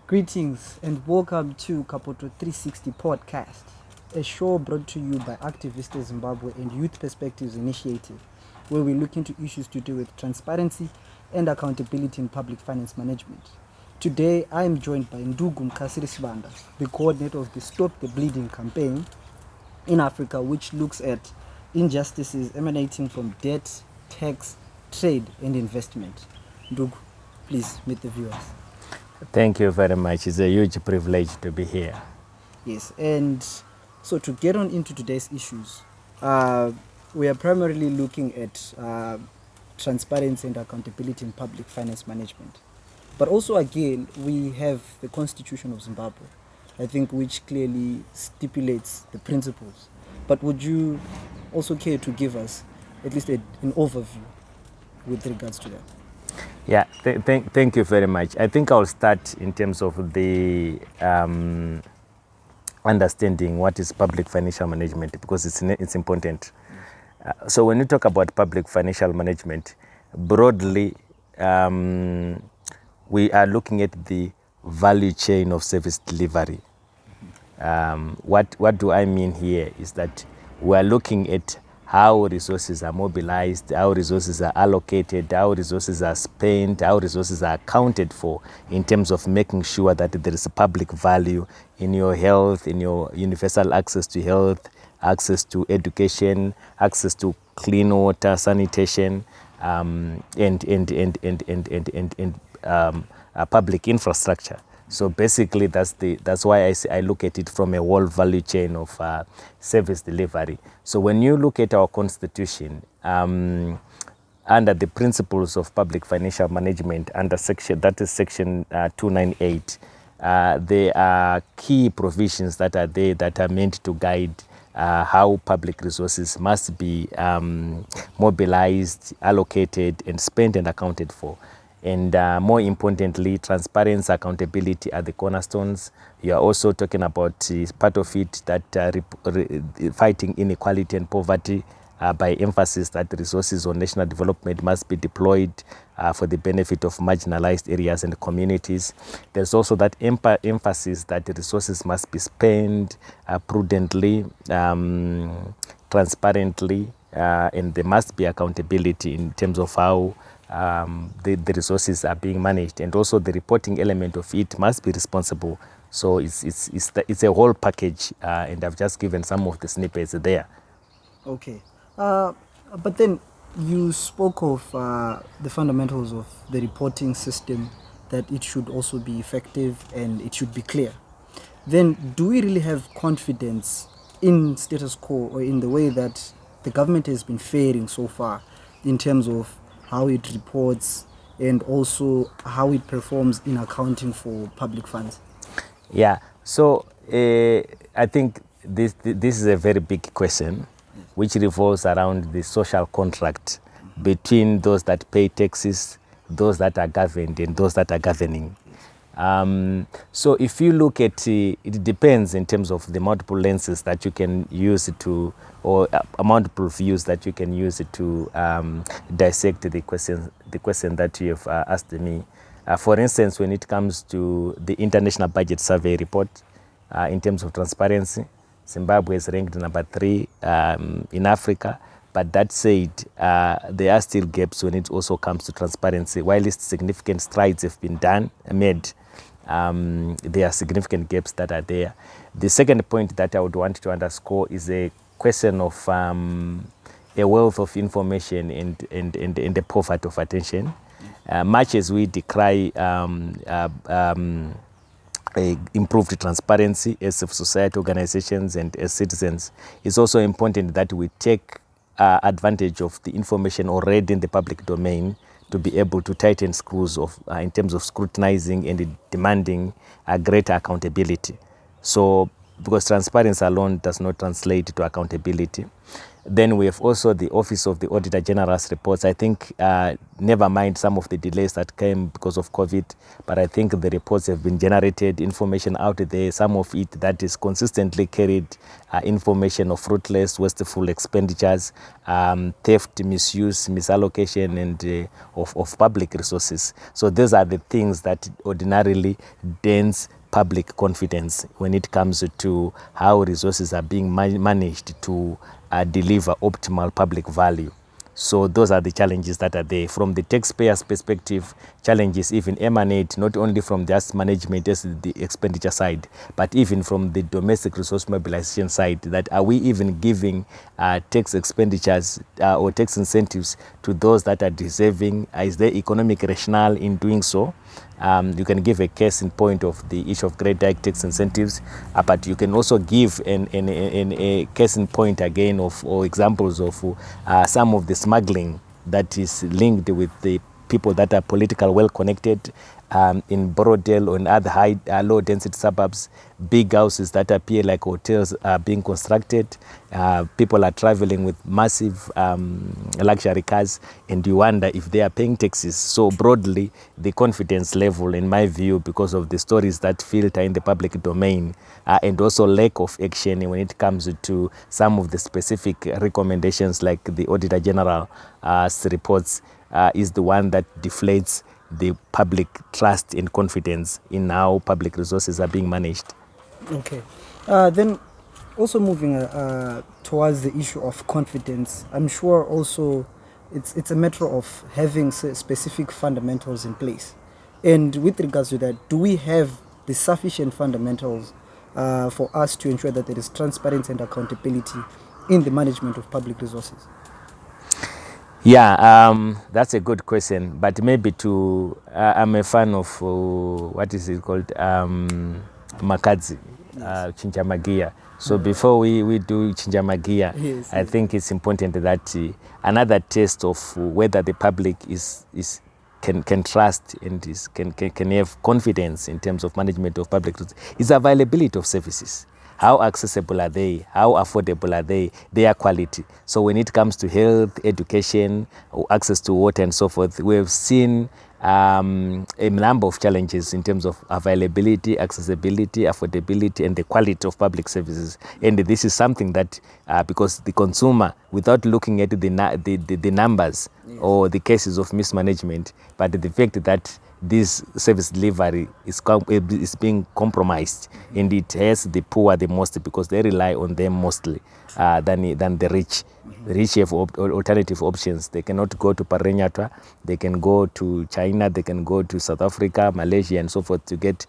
Greetings and welcome to Kapoto 360 Podcast, a show brought to you by Activista Zimbabwe and Youth Perspectives Initiative, where we look into issues to do with transparency and accountability in public finance management. Today, I am joined by Mukasiri Sibanda, the coordinator of the Stop the Bleeding campaign in Africa, which looks at injustices emanating from debt, tax, trade, and investment. Ndugu, please meet the viewers. Thank you very much. It's a huge privilege to be here. Yes, and so to get on into today's issues, we are primarily looking at transparency and accountability in public finance management. But also, again, we have the Constitution of Zimbabwe, I think, which clearly stipulates the principles. But would you also care to give us at least an overview with regards to that? Yeah, thank you very much. I think I'll start in terms of the understanding what is public financial management, because it's important. So when you talk about public financial management, broadly, we are looking at the value chain of service delivery. What do I mean here is that we are looking at how resources are mobilized, how resources are allocated, how resources are spent, how resources are accounted for, in terms of making sure that there is a public value in your health, in your universal access to health, access to education, access to clean water, sanitation, and public infrastructure. So basically, that's why I look at it from a whole value chain of service delivery. So when you look at our constitution, under the principles of public financial management, under section 298, there are key provisions that are there that are meant to guide how public resources must be mobilized, allocated, and spent and accounted for. And more importantly, transparency, accountability are the cornerstones. You are also talking about part of it that fighting inequality and poverty by emphasis that resources on national development must be deployed for the benefit of marginalized areas and communities. There's also that emphasis that the resources must be spent prudently, transparently, and there must be accountability in terms of how the resources are being managed, and also the reporting element of it must be responsible. So it's a whole package, and I've just given some of the snippets there. Okay, but then you spoke of the fundamentals of the reporting system, that it should also be effective and it should be clear. Then do we really have confidence in status quo, or in the way that the government has been faring so far in terms of how it reports and also how it performs in accounting for public funds? Yeah, so I think this is a very big question, which revolves around the social contract between those that pay taxes, those that are governed, and those that are governing. So if you look at it depends in terms of the multiple lenses that you can use to, or multiple views that you can use to dissect the question that you have asked me. For instance, when it comes to the International Budget Survey report, in terms of transparency, Zimbabwe is ranked number 3 in Africa. But that said, there are still gaps when it also comes to transparency. While significant strides have been made, there are significant gaps that are there. The second point that I would want to underscore is a question of a wealth of information and the poverty of attention. Much as we decry improved transparency as of society organizations and as citizens, it's also important that we take advantage of the information already in the public domain to be able to tighten screws of in terms of scrutinizing and demanding greater accountability. So, because transparency alone does not translate to accountability. Then we have also the Office of the Auditor General's reports. I think, never mind some of the delays that came because of COVID, but I think the reports have been generated, information out there, some of it that is consistently carried, information of fruitless, wasteful expenditures, theft, misuse, misallocation, and of public resources. So those are the things that ordinarily dents public confidence when it comes to how resources are being managed to deliver optimal public value. So those are the challenges that are there. From the taxpayer's perspective, challenges even emanate not only from just management as the expenditure side, but even from the domestic resource mobilization side, that are we even giving tax expenditures or tax incentives to those that are deserving? Is there economic rationale in doing so? You can give a case in point of the issue of great direct tax incentives, but you can also give a case in point again of or examples of some of the smuggling that is linked with the people that are political well connected in Borodale or in other high low density suburbs. Big houses that appear like hotels are being constructed. People are traveling with massive luxury cars, and you wonder if they are paying taxes. So broadly, the confidence level, in my view, because of the stories that filter in the public domain, and also lack of action when it comes to some of the specific recommendations like the Auditor General's reports, is the one that deflates the public trust and confidence in how public resources are being managed. Okay. Then also moving towards the issue of confidence, I'm sure also it's a matter of having specific fundamentals in place. And with regards to that, do we have the sufficient fundamentals for us to ensure that there is transparency and accountability in the management of public resources? Yeah, that's a good question. But maybe I'm a fan of what is it called? Makadzi, Chinchamagia. So before we do Chinchamagia, Yes, I think it's important that another test of whether the public can trust and can have confidence in terms of management of public is availability of services. How accessible are they? How affordable are they? Their quality. So when it comes to health, education, or access to water and so forth, we have seen a number of challenges in terms of availability, accessibility, affordability, and the quality of public services. And this is something that, because the consumer, without looking at the numbers, yes, or the cases of mismanagement, but the fact that this service delivery is being compromised, and it has the poor the most because they rely on them mostly than the rich. The rich have alternative options. They cannot go to Parenyatwa, they can go to China, they can go to South Africa, Malaysia, and so forth to get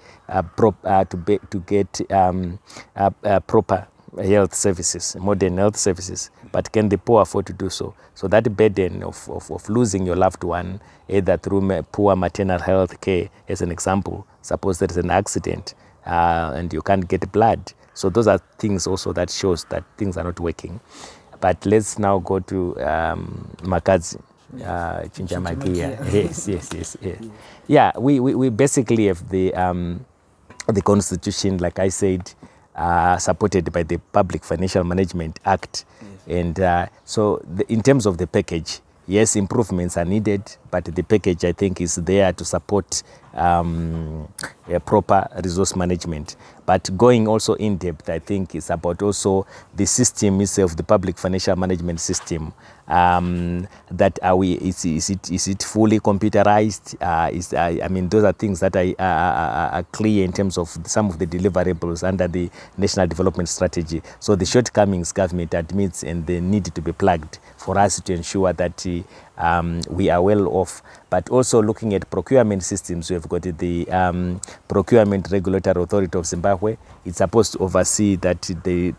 proper health services, modern health services. But can the poor afford to do so? So that burden of losing your loved one, either through poor maternal health care, as an example, suppose there is an accident and you can't get blood. So those are things also that shows that things are not working. But let's now go to Makadzi, Chinchamagia. Yes. Yeah, we basically have the Constitution, like I said, supported by the Public Financial Management Act. Yes. And so in terms of the package, yes, improvements are needed, but the package, I think, is there to support a proper resource management. But going also in depth, I think, is about also the system itself, the public financial management system. That is it fully computerized? I mean, those are things that are clear in terms of some of the deliverables under the National Development Strategy. So the shortcomings government admits and they need to be plugged for us to ensure that we are well off. But also looking at procurement systems, we have got the Procurement Regulatory Authority of Zimbabwe. It's supposed to oversee that the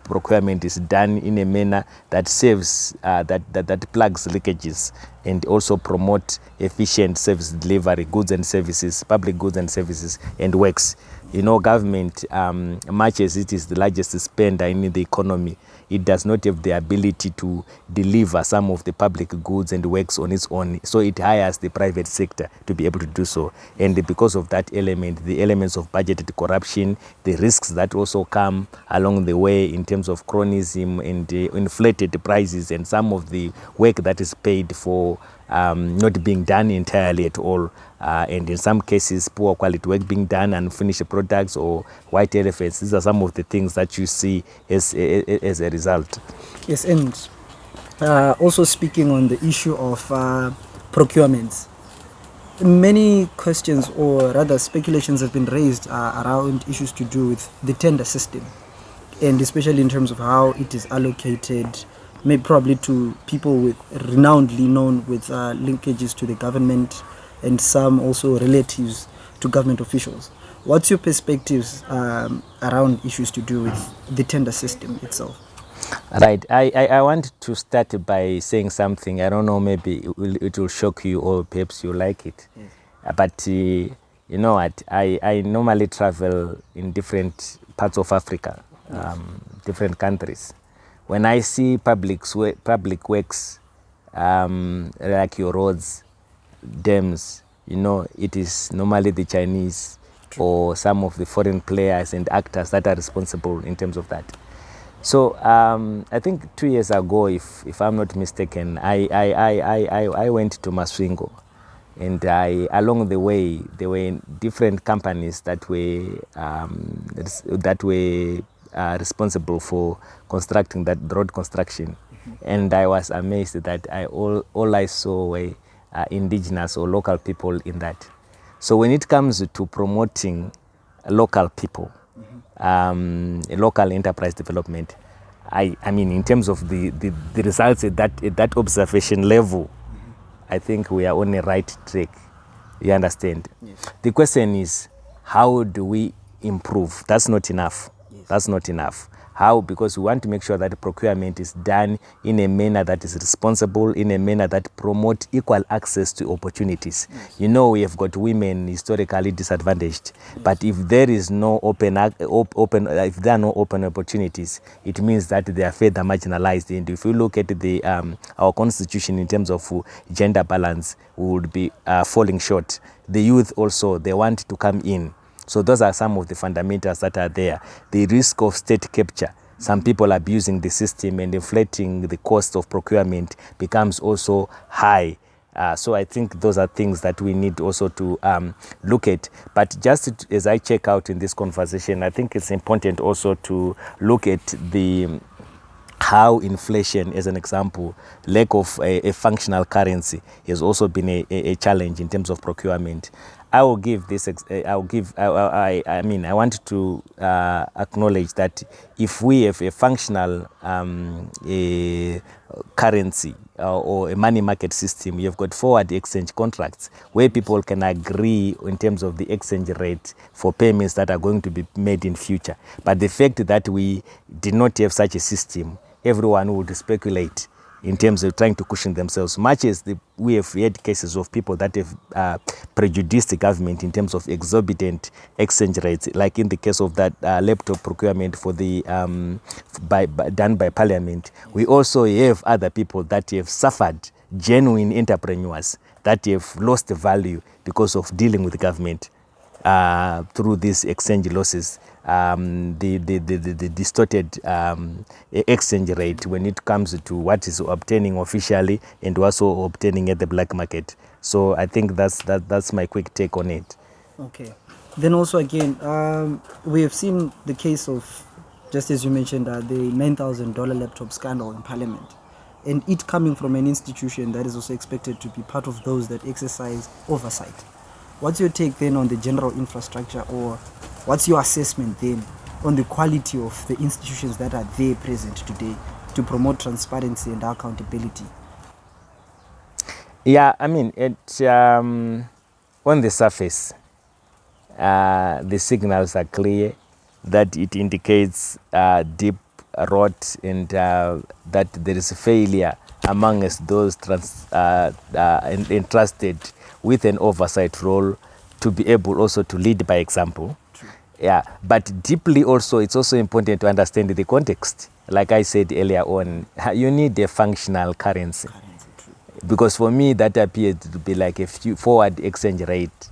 procurement is done in a manner that saves, that plugs leakages, and also promote efficient service delivery, goods and services, public goods and services, and works. You know, government, much as it is the largest spender in the economy, it does not have the ability to deliver some of the public goods and works on its own. So it hires the private sector to be able to do so. And because of that element, the elements of budgeted corruption, the risks that also come along the way in terms of cronyism and inflated prices, and some of the work that is paid for not being done entirely at all, and in some cases poor quality work being done, and finished products or white elephants. These are some of the things that you see as a result. Yes, and also speaking on the issue of procurements, many questions, or rather speculations, have been raised around issues to do with the tender system, and especially in terms of how it is allocated, maybe probably to people with renownedly known with linkages to the government, and some also relatives to government officials. What's your perspectives around issues to do with the tender system itself? Right. I want to start by saying something. I don't know, maybe it will shock you, or perhaps you like it. Yes. But you know what? I normally travel in different parts of Africa, different countries. When I see public works, like your roads, dams, you know, it is normally the Chinese or some of the foreign players and actors that are responsible in terms of that. So I think 2 years ago, if I'm not mistaken, I went to Masvingo, and along the way there were different companies that were responsible for constructing that road construction, and I was amazed that all I saw were indigenous or local people in that. So when it comes to promoting local people, local enterprise development, I mean, in terms of the results at that observation level, I think we are on the right track. You understand? Yes. The question is, how do we improve? That's not enough. Yes. That's not enough. How? Because we want to make sure that procurement is done in a manner that is responsible, in a manner that promotes equal access to opportunities. Yes. You know, we have got women historically disadvantaged, yes. But if there is no if there are no open opportunities, it means that they are further marginalized. And if you look at the our constitution in terms of gender balance, we would be falling short. The youth also, they want to come in. So those are some of the fundamentals that are there. The risk of state capture, some people abusing the system and inflating the cost of procurement becomes also high. So I think those are things that we need also to look at. But just as I check out in this conversation, I think it's important also to look at how inflation, as an example, lack of a functional currency has also been a challenge in terms of procurement. I will give this. I mean, I want to acknowledge that if we have a functional currency or a money market system, you've got forward exchange contracts where people can agree in terms of the exchange rate for payments that are going to be made in future. But the fact that we did not have such a system, everyone would speculate in terms of trying to cushion themselves, much as we have had cases of people that have prejudiced the government in terms of exorbitant exchange rates, like in the case of that laptop procurement for the done by Parliament. We also have other people that have suffered, genuine entrepreneurs that have lost the value because of dealing with the government through these exchange losses. The distorted exchange rate when it comes to what is obtaining officially and also obtaining at the black market. So I think that's my quick take on it. Okay. Then also again, we have seen the case of, just as you mentioned, the $9,000 laptop scandal in Parliament, and it coming from an institution that is also expected to be part of those that exercise oversight. What's your take then on the general infrastructure, or what's your assessment then on the quality of the institutions that are there present today to promote transparency and accountability? Yeah, I mean, on the surface, the signals are clear that it indicates deep rot and that there is a failure amongst those entrusted with an oversight role to be able also to lead by example. True. Yeah, but deeply also, it's also important to understand the context. like I said earlier on, you need a functional currency. Because for me, that appeared to be like a forward exchange rate,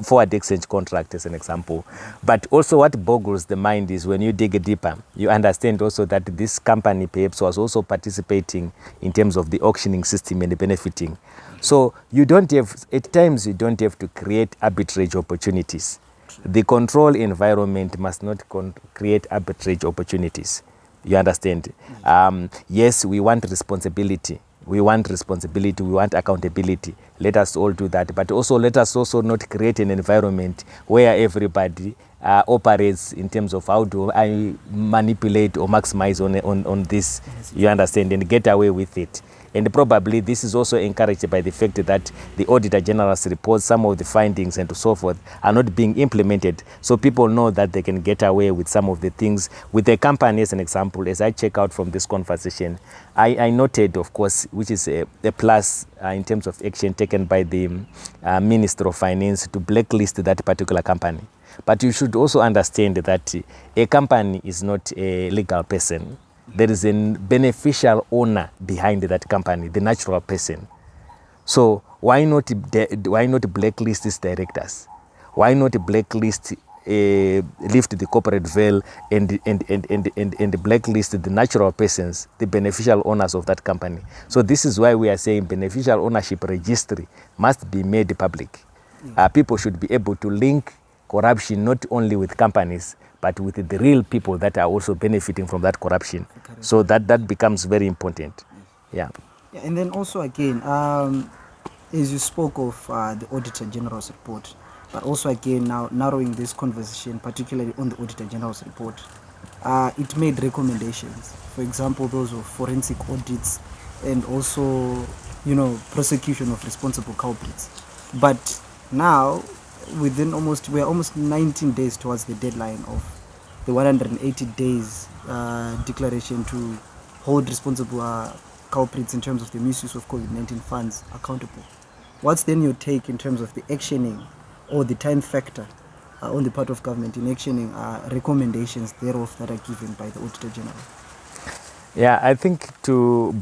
forward exchange contract as an example. But also what boggles the mind is when you dig deeper, you understand also that this company perhaps was also participating in terms of the auctioning system and benefiting. So you don't have, at times you don't have to create arbitrage opportunities. The control environment must not create arbitrage opportunities. You understand? Yes, we want responsibility. We want responsibility, we want accountability. Let us all do that. But also let us also not create an environment where everybody operates in terms of how do I manipulate or maximize on this, you understand, and get away with it. And probably this is also encouraged by the fact that the Auditor General's report, some of the findings and so forth are not being implemented. So people know that they can get away with some of the things. With the company as an example, as I check out from this conversation, I noted, of course, which is a plus in terms of action taken by the Minister of Finance to blacklist that particular company. But you should also understand that a company is not a legal person. There is a beneficial owner behind that company, the natural person. So why not blacklist these directors? Why not blacklist, lift the corporate veil and blacklist the natural persons, the beneficial owners of that company? So this is why we are saying beneficial ownership registry must be made public. People should be able to link corruption not only with companies, but with the real people that are also benefiting from that corruption. So that becomes very important. Yeah. And then also again, as you spoke of the Auditor General's report, but also again now narrowing this conversation, particularly on the Auditor General's report, it made recommendations. For example, those of forensic audits and also, prosecution of responsible culprits. But now, we're almost 19 days towards the deadline of the 180 days declaration to hold responsible culprits in terms of the misuse of COVID-19 funds accountable. What's then your take in terms of the actioning or the time factor on the part of government in actioning recommendations thereof that are given by the Auditor General? Yeah, I think to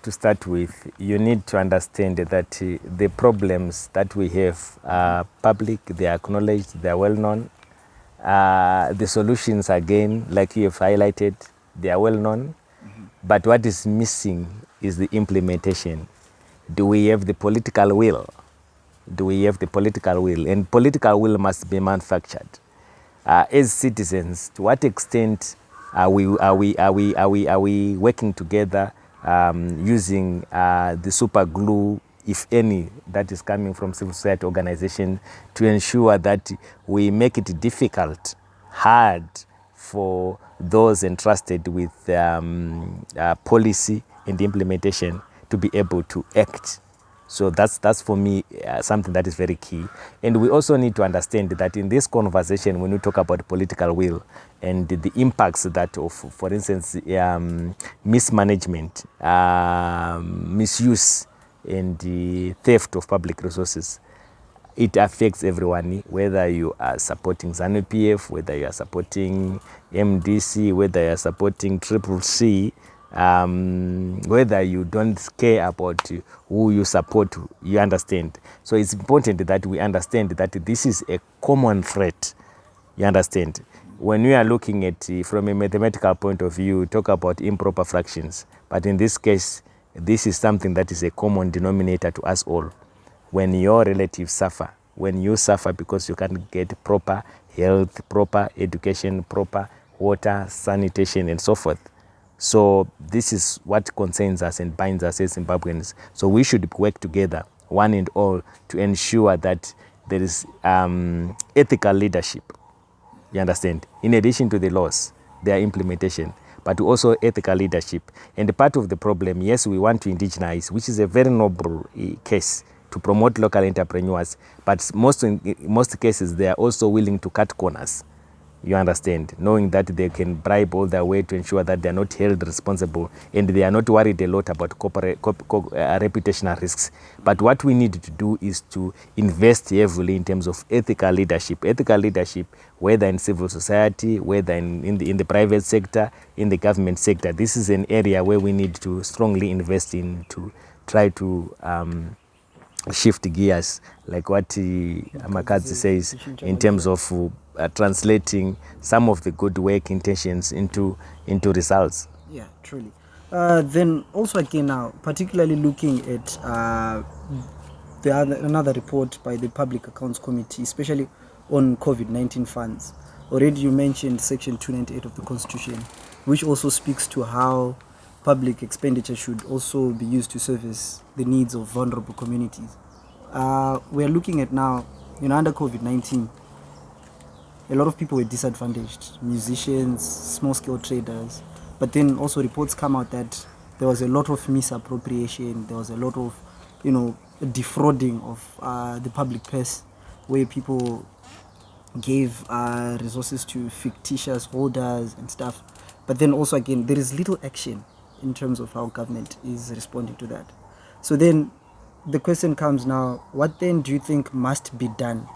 start with, you need to understand that the problems that we have are public, they are acknowledged, they are well known. The solutions, again, like you have highlighted, they are well known. But what is missing is the implementation. Do we have the political will? Do we have the political will? And political will must be manufactured. As citizens, to what extent are we working together using the super glue, if any, that is coming from civil society organization to ensure that we make it difficult, hard for those entrusted with policy and implementation to be able to act. So that's for me something that is very key. And we also need to understand that in this conversation, when we talk about political will and the impacts that of, for instance, mismanagement, misuse, and the theft of public resources, it affects everyone, whether you are supporting ZANU-PF, whether you are supporting MDC, whether you are supporting Triple C, whether you don't care about who you support, you understand. So it's important that we understand that this is a common threat, you understand. When we are looking at from a mathematical point of view, talk about improper fractions, but in this case, this is something that is a common denominator to us all. When your relatives suffer, when you suffer because you can't get proper health, proper education, proper water, sanitation, and so forth. So this is what concerns us and binds us as Zimbabweans. So we should work together, one and all, to ensure that there is ethical leadership. You understand? In addition to the laws, their implementation, but also ethical leadership. And part of the problem, yes, we want to indigenize, which is a very noble case to promote local entrepreneurs, but most cases, they are also willing to cut corners. You understand? Knowing that they can bribe all their way to ensure that they are not held responsible and they are not worried a lot about reputational risks. But what we need to do is to invest heavily in terms of ethical leadership. Ethical leadership, whether in civil society, whether in the private sector, in the government sector. This is an area where we need to strongly invest in to try to shift gears, like what Mukasiri says, in terms of translating some of the good work intentions into results. Yeah, truly. Then also again now, particularly looking at another report by the Public Accounts Committee, especially on COVID-19 funds. Already you mentioned Section 298 of the Constitution, which also speaks to how public expenditure should also be used to service the needs of vulnerable communities. We're looking at now, under COVID-19, a lot of people were disadvantaged, musicians, small-scale traders, but then also reports come out that there was a lot of misappropriation, there was a lot of, defrauding of the public purse, where people gave resources to fictitious holders and stuff. But then also again, there is little action in terms of how government is responding to that. So then the question comes now, what then do you think must be done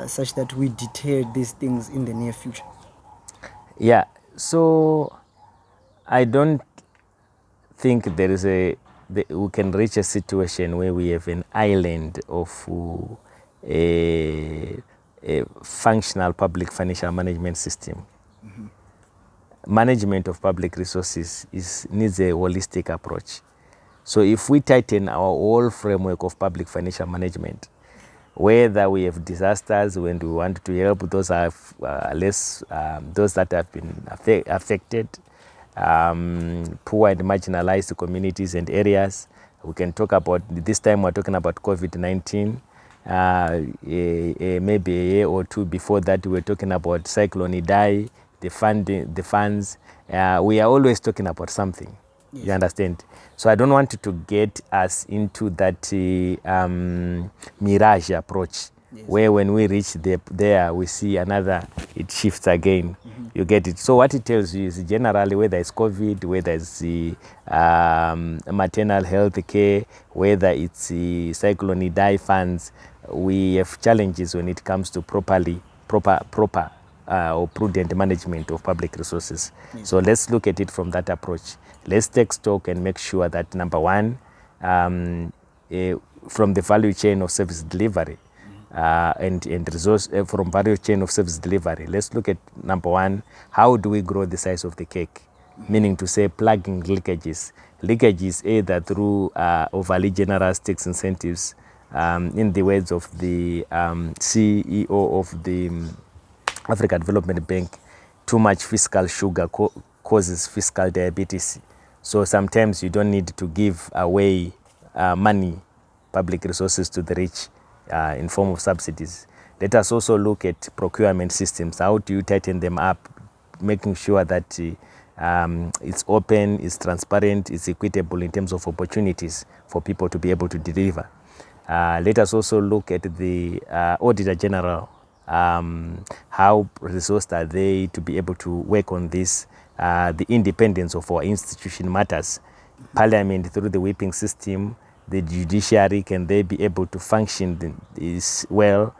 such that we deter these things in the near future? Yeah, so I don't think we can reach a situation where we have an island of a functional public financial management system. Mm-hmm. Management of public resources needs a holistic approach. So if we tighten our whole framework of public financial management, whether we have disasters when we want to help those those that have been affected, poor and marginalized communities and areas. We can talk about, this time we're talking about COVID-19. Maybe a year or two before that, we were talking about Cyclone Idai, the funds. We are always talking about something. Yes. You understand? So I don't want to get us into that mirage approach. Yes. Where when we reach there, we see another, it shifts again. Mm-hmm. You get it? So what it tells you is generally, whether it's COVID, whether it's the maternal health care, whether it's the Cyclone Idai funds, we have challenges when it comes to proper or prudent management of public resources. Yes. So let's look at it from that approach. Let's take stock and make sure that, number one, from the value chain of service delivery, and resource from value chain of service delivery, let's look at, number one, how do we grow the size of the cake? Meaning to say, plugging leakages either through overly generous tax incentives, in the words of the CEO of the African Development Bank, too much fiscal sugar causes fiscal diabetes. So sometimes you don't need to give away money, public resources to the rich in form of subsidies. Let us also look at procurement systems. How do you tighten them up, making sure that it's open, it's transparent, it's equitable in terms of opportunities for people to be able to deliver. Let us also look at the Auditor General. How resourced are they to be able to work on this? The independence of our institution matters. Parliament through the whipping system, the judiciary, can they be able to function this well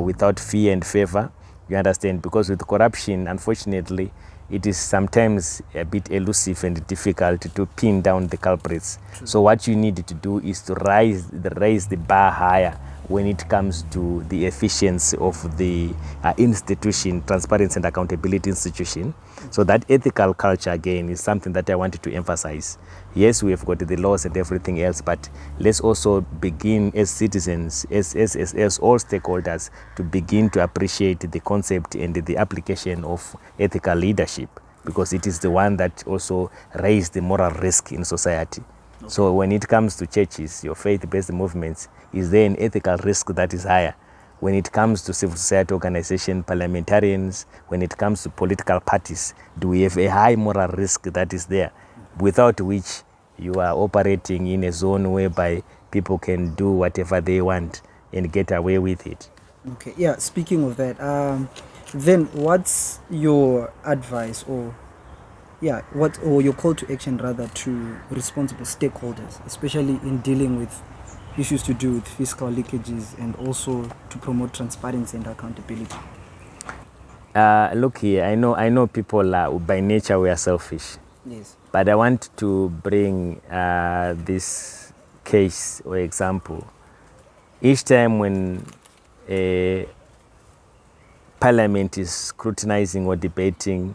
without fear and favor? You understand? Because with corruption, unfortunately, it is sometimes a bit elusive and difficult to pin down the culprits. True. So what you need to do is to raise the bar higher when it comes to the efficiency of the institution, transparency and accountability institution. So that ethical culture, again, is something that I wanted to emphasize. Yes, we have got the laws and everything else, but let's also begin as citizens, as all stakeholders, to begin to appreciate the concept and the application of ethical leadership, because it is the one that also raises the moral risk in society. Okay. So when it comes to churches, your faith-based movements, is there an ethical risk that is higher? When it comes to civil society organization, parliamentarians, when it comes to political parties, do we have a high moral risk that is there, without which you are operating in a zone whereby people can do whatever they want and get away with it? Okay, yeah, speaking of that, Then what's your advice or your call to action rather to responsible stakeholders, especially in dealing with issues to do with fiscal leakages and also to promote transparency and accountability? Look here, I know people by nature we are selfish. Yes. But I want to bring this case or example. Each time when a parliament is scrutinizing or debating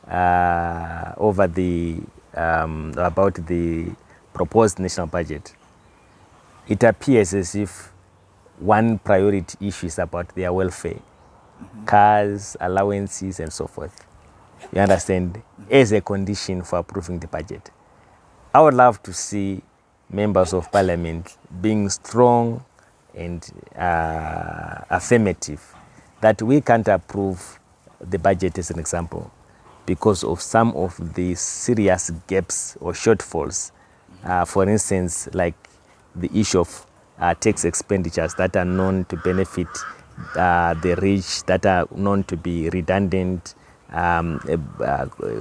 over the about the proposed national budget, it appears as if one priority issue is about their welfare, cars, allowances, and so forth. You understand? As a condition for approving the budget. I would love to see members of parliament being strong and affirmative that we can't approve the budget, as an example, because of some of the serious gaps or shortfalls. For instance, like the issue of tax expenditures that are known to benefit the rich, that are known to be redundant,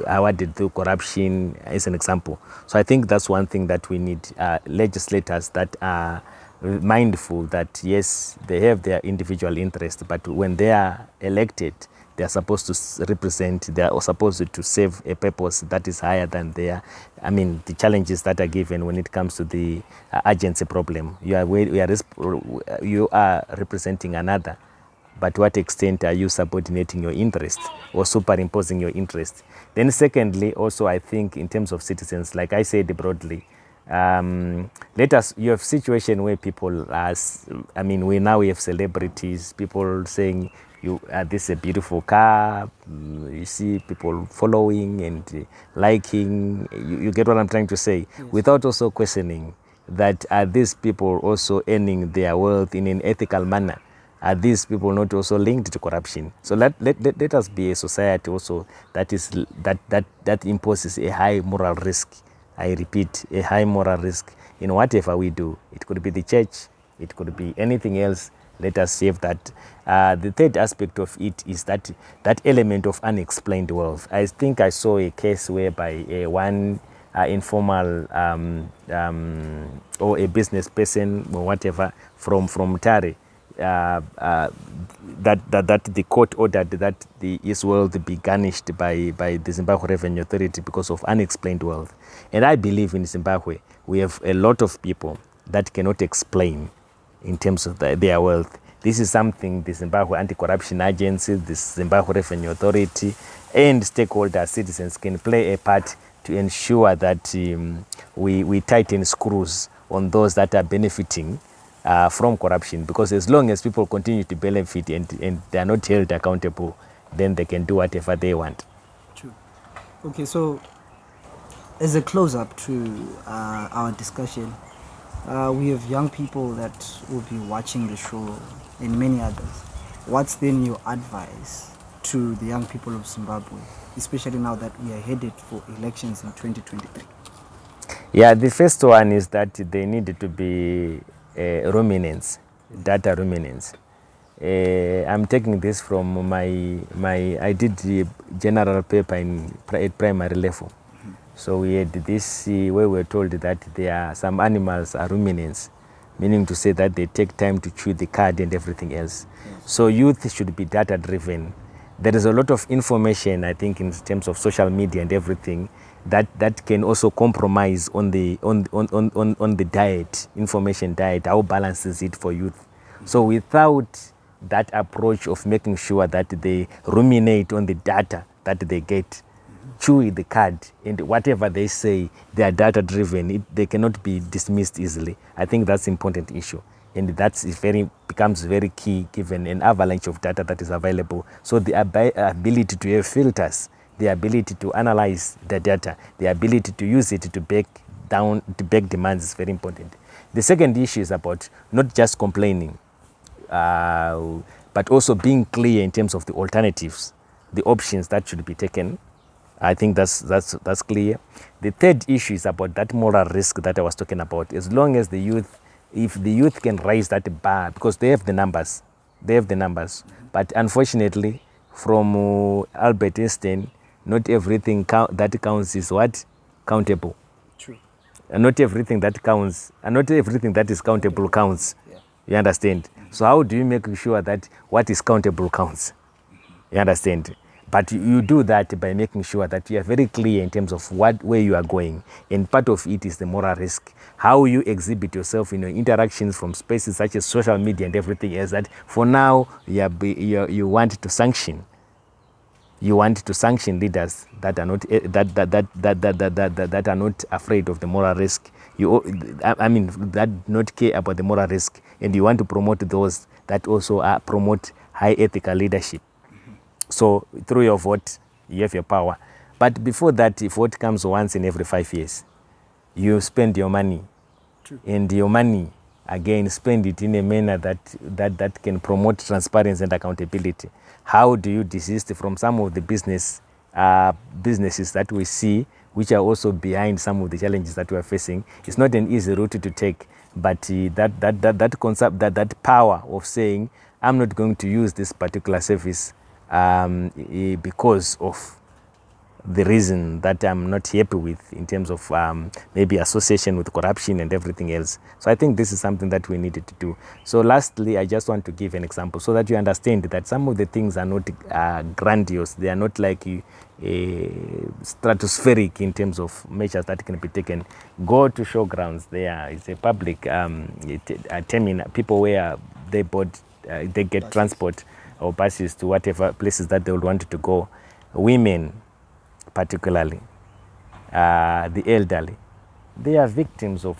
awarded through corruption, as an example. So I think that's one thing that we need legislators that are mindful that yes, they have their individual interest, but when they are elected, they are supposed to represent, they are supposed to serve a purpose that is higher than the challenges that are given when it comes to the urgency problem. You are representing another, but to what extent are you subordinating your interest or superimposing your interest? Then secondly, also I think in terms of citizens, like I said broadly, you have situation where people we now have celebrities, people saying this is a beautiful car, you see people following and liking, you get what I'm trying to say? Yes. Without also questioning that are these people also earning their wealth in an ethical manner? Are these people not also linked to corruption? So let us be a society also that imposes a high moral risk. I repeat, a high moral risk in whatever we do. It could be the church, it could be anything else. Let us save that. The third aspect of it is that element of unexplained wealth. I think I saw a case whereby one informal or a business person or whatever from Tare, that the court ordered that his wealth be garnished by the Zimbabwe Revenue Authority because of unexplained wealth. And I believe in Zimbabwe we have a lot of people that cannot explain in terms of their wealth. This is something the Zimbabwe Anti-Corruption Agency, the Zimbabwe Revenue Authority, and stakeholders, citizens can play a part to ensure that we tighten screws on those that are benefiting from corruption, because as long as people continue to benefit and they are not held accountable, then they can do whatever they want. True. Okay, so as a close-up to our discussion, we have young people that will be watching the show and many others. What's then your advice to the young people of Zimbabwe, especially now that we are headed for elections in 2023? Yeah, the first one is that they need to be ruminants, data ruminants. I'm taking this from I did the general paper at primary level. Mm-hmm. So we had this where we were told that there are some animals are ruminants, meaning to say that they take time to chew the cud and everything else. Yes. So youth should be data driven. There is a lot of information, I think, in terms of social media and everything that can also compromise on the diet, information diet. How balances it for youth? Mm-hmm. So without that approach of making sure that they ruminate on the data that they get, chew the card, and whatever they say, they are data driven. They cannot be dismissed easily. I think that's an important issue, and that becomes very key given an avalanche of data that is available. So the ability to have filters, the ability to analyze the data, the ability to use it to back demands is very important. The second issue is about not just complaining, but also being clear in terms of the alternatives, the options that should be taken. I think that's clear. The third issue is about that moral risk that I was talking about. As long as if the youth can raise that bar, because they have the numbers, but unfortunately, from Albert Einstein, not everything that counts is what? Countable. True. And not everything that counts, and not everything that is countable counts. Yeah. You understand? So how do you make sure that what is countable counts? You understand? But you do that by making sure that you are very clear in terms of where you are going. And part of it is the moral risk. How you exhibit yourself in your interactions from spaces such as social media and everything else that for now you want to sanction. You want to sanction leaders that are not that are not afraid of the moral risk. That not care about the moral risk, and you want to promote those that also promote high ethical leadership. So through your vote, you have your power. But before that, if vote comes once in every 5 years, you spend your money. True. And your money, again, spend it in a manner that can promote transparency and accountability. How do you desist from some of the businesses that we see, which are also behind some of the challenges that we are facing? It's not an easy route to take, but that concept, that power of saying, I'm not going to use this particular service because of the reason that I'm not happy with in terms of maybe association with corruption and everything else. So I think this is something that we needed to do. So lastly, I just want to give an example so that you understand that some of the things are not grandiose. They are not like stratospheric in terms of measures that can be taken. Go to showgrounds. There is a public terminal. People where they get transport or buses to whatever places that they would want to go. Women, particularly, the elderly, they are victims of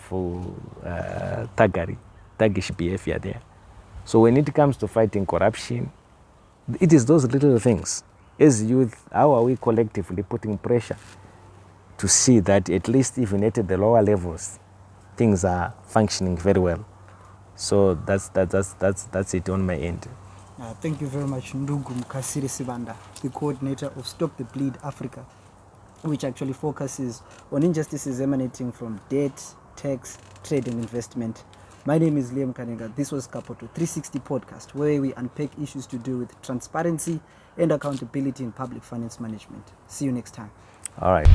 thuggish behavior there. So when it comes to fighting corruption, it is those little things. As youth, how are we collectively putting pressure to see that at least even at the lower levels, things are functioning very well? So that's it on my end. Thank you very much, Ndugu Mukasiri Sibanda, the coordinator of Stop the Bleed Africa, which actually focuses on injustices emanating from debt, tax, trade and investment. My name is Liam Kanega. This was Kapoto 360 Podcast, where we unpack issues to do with transparency and accountability in public finance management. See you next time. All right.